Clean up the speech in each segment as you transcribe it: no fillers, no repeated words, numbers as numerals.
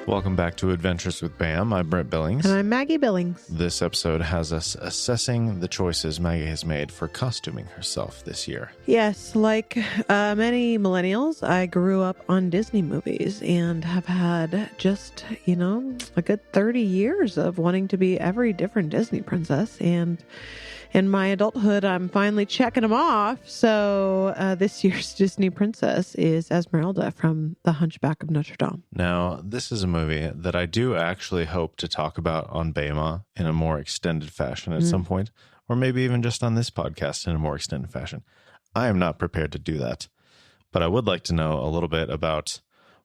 Welcome back to Adventures with Bam. I'm Brent Billings. And I'm Maggie Billings. This episode has us assessing the choices Maggie has made for costuming herself this year. Yes, like many millennials, I grew up on Disney movies and have had just, a good 30 years of wanting to be every different Disney princess. And in my adulthood, I'm finally checking them off. So this year's Disney princess is Esmeralda from The Hunchback of Notre Dame. Now, this is a movie that I do actually hope to talk about on Bema in a more extended fashion at some point, or maybe even just on this podcast in a more extended fashion. I am not prepared to do that, but I would like to know a little bit about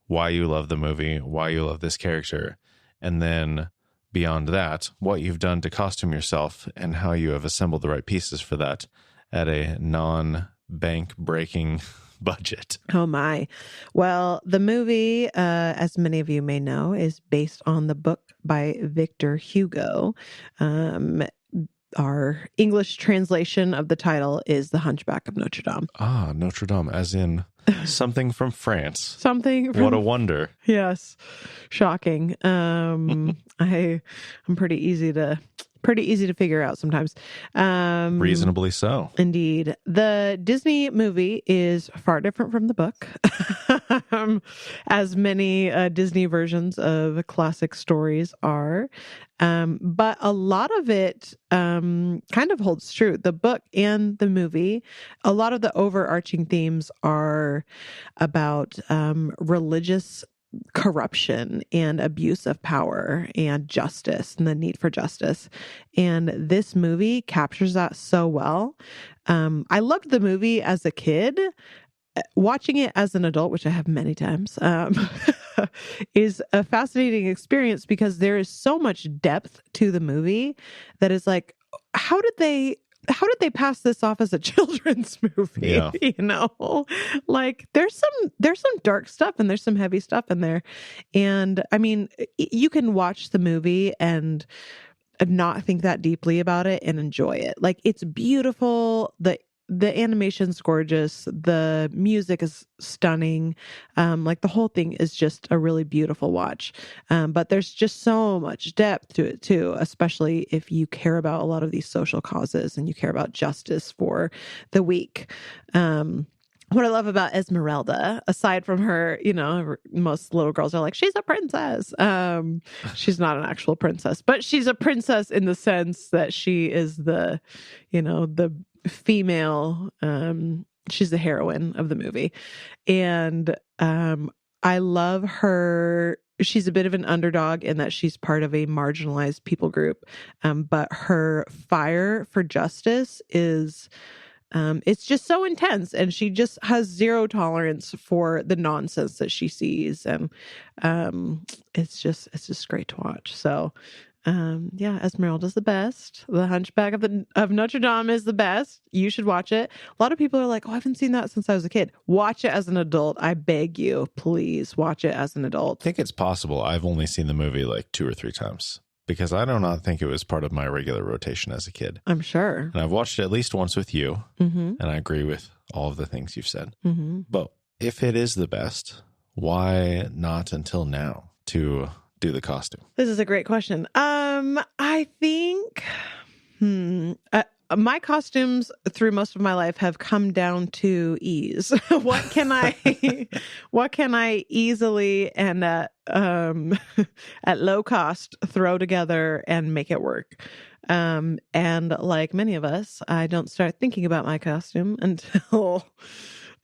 why you love the movie, why you love this character, and then beyond that, what you've done to costume yourself and how you have assembled the right pieces for that at a non-bank breaking budget. Oh my. Well, the movie, as many of you may know, is based on the book by Victor Hugo. Our English translation of the title is The Hunchback of Notre Dame. Ah, Notre Dame, as in something from France. Something from... What a wonder. Yes. Shocking. I'm pretty easy to figure out sometimes. Reasonably so. Indeed. The Disney movie is far different from the book, as many Disney versions of classic stories are. But a lot of it kind of holds true. The book and the movie, a lot of the overarching themes are about religious corruption and abuse of power and justice and the need for justice. And this movie captures that so well. I loved the movie as a kid. Watching it as an adult, which I have many times, is a fascinating experience because there is so much depth to the movie that is like, how did they pass this off as a children's movie? Yeah. Like there's some dark stuff and there's some heavy stuff in there. And I mean, you can watch the movie and not think that deeply about it and enjoy it. Like it's beautiful. The animation's gorgeous. The music is stunning. Like the whole thing is just a really beautiful watch. But there's just so much depth to it too, especially if you care about a lot of these social causes and you care about justice for the weak. What I love about Esmeralda, aside from her, most little girls are like, she's a princess. She's not an actual princess, but she's a princess in the sense that she is the female, she's the heroine of the movie. And I love her. She's a bit of an underdog in that she's part of a marginalized people group. But her fire for justice is... it's just so intense, and she just has zero tolerance for the nonsense that she sees, and it's just great to watch. So, Esmeralda's the best. The Hunchback of Notre Dame is the best. You should watch it. A lot of people are like, "Oh, I haven't seen that since I was a kid." Watch it as an adult. I beg you, please watch it as an adult. I think it's possible. I've only seen the movie like 2 or 3 times, because I do not think it was part of my regular rotation as a kid. I'm sure. And I've watched it at least once with you, Mm-hmm. and I agree with all of the things you've said. Mm-hmm. But if it is the best, why not until now to do the costume? This is a great question. I think my costumes through most of my life have come down to ease. What can I easily and at low cost throw together and make it work? And like many of us, I don't start thinking about my costume until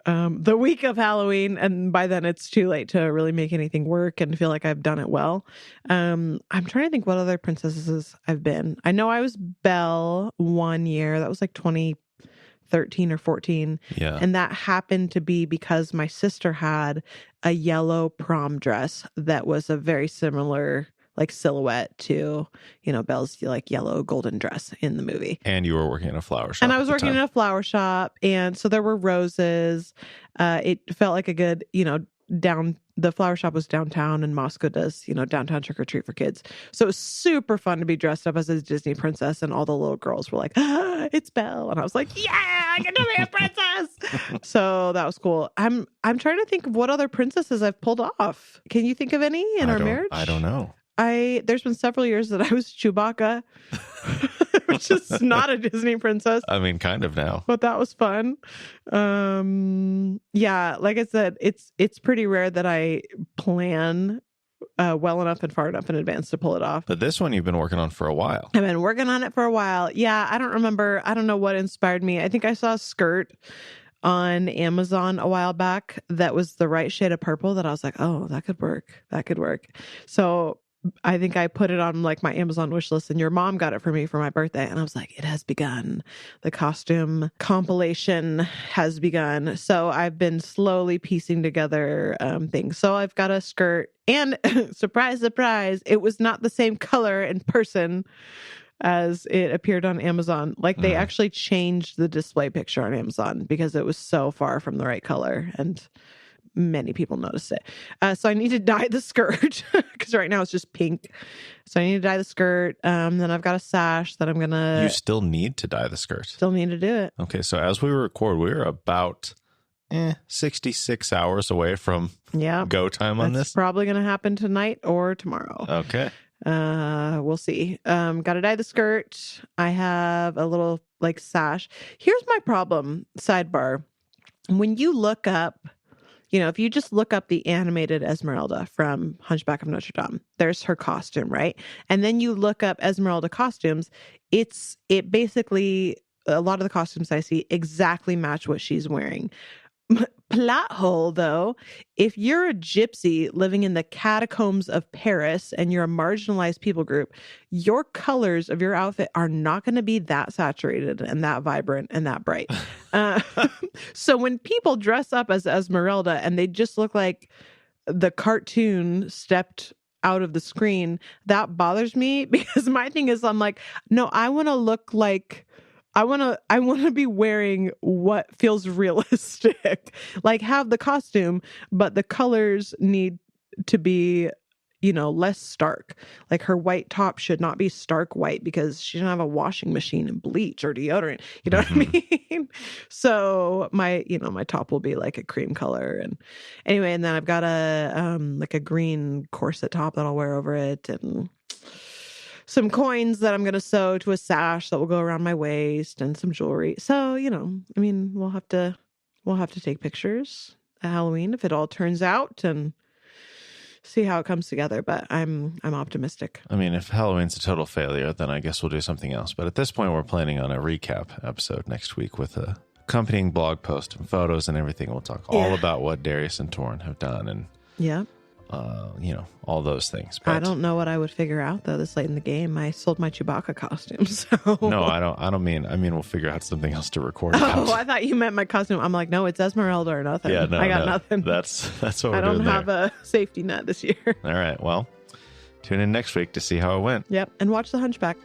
the week of Halloween, and by then it's too late to really make anything work and feel like I've done it well. I'm trying to think what other princesses I've been. I know I was Belle one year. That was like 2013 or 14. Yeah. And that happened to be because my sister had a yellow prom dress that was a very similar like silhouette to, Belle's like yellow golden dress in the movie. And you were working in a flower shop. And I was working in a flower shop. And so there were roses. It felt like a good, the flower shop was downtown, and Moscow does, downtown trick or treat for kids. So it was super fun to be dressed up as a Disney princess, and all the little girls were like, it's Belle. And I was like, yeah, I get to be a princess. So that was cool. I'm trying to think of what other princesses I've pulled off. Can you think of any in our marriage? I don't know. There's been several years that I was Chewbacca, which is not a Disney princess. I mean, kind of now. But that was fun. Yeah, like I said, it's pretty rare that I plan well enough and far enough in advance to pull it off. But this one you've been working on for a while. I've been working on it for a while. Yeah, I don't remember. I don't know what inspired me. I think I saw a skirt on Amazon a while back that was the right shade of purple that I was like, oh, that could work. That could work. So I think I put it on like my Amazon wish list, and your mom got it for me for my birthday. And I was like, it has begun. The costume compilation has begun. So I've been slowly piecing together things. So I've got a skirt, and surprise, surprise, it was not the same color in person as it appeared on Amazon. Like they actually changed the display picture on Amazon because it was so far from the right color, and many people noticed it. So I need to dye the skirt because right now it's just pink. So I need to dye the skirt. Then I've got a sash that I'm gonna. You still need to dye the skirt. Still need to do it. Okay, so as we record, we're about 66 hours away from go time on this. Probably gonna happen tonight or tomorrow. Okay. We'll see. Gotta dye the skirt. I have a little like sash. Here's my problem. Sidebar. When you look up, if you just look up the animated Esmeralda from Hunchback of Notre Dame, there's her costume, right? And then you look up Esmeralda costumes, it basically, a lot of the costumes I see exactly match what she's wearing. Plot hole, though, if you're a gypsy living in the catacombs of Paris and you're a marginalized people group, your colors of your outfit are not going to be that saturated and that vibrant and that bright. So when people dress up as Esmeralda and they just look like the cartoon stepped out of the screen, that bothers me because my thing is, I'm like, no, I want to look like I want to be wearing what feels realistic. Like have the costume, but the colors need to be, less stark. Like her white top should not be stark white because she doesn't have a washing machine and bleach or deodorant. You know what I mean? So my top will be like a cream color. And anyway, and then I've got like a green corset top that I'll wear over it, and some coins that I'm going to sew to a sash that will go around my waist, and some jewelry. So, we'll have to take pictures at Halloween if it all turns out and see how it comes together. But I'm optimistic. If Halloween's a total failure, then I guess we'll do something else. But at this point, we're planning on a recap episode next week with a accompanying blog post and photos and everything. We'll talk all about what Darius and Torrin have done and all those things. But I don't know what I would figure out though this late in the game. I sold my Chewbacca costume, so no, I don't mean. We'll figure out something else to record about. Oh, I thought you meant my costume. I'm like, no, it's Esmeralda or nothing. Yeah, no, I got nothing. That's what we're doing. I don't have a safety net this year. All right, well, tune in next week to see how it went. Yep, and watch The Hunchback.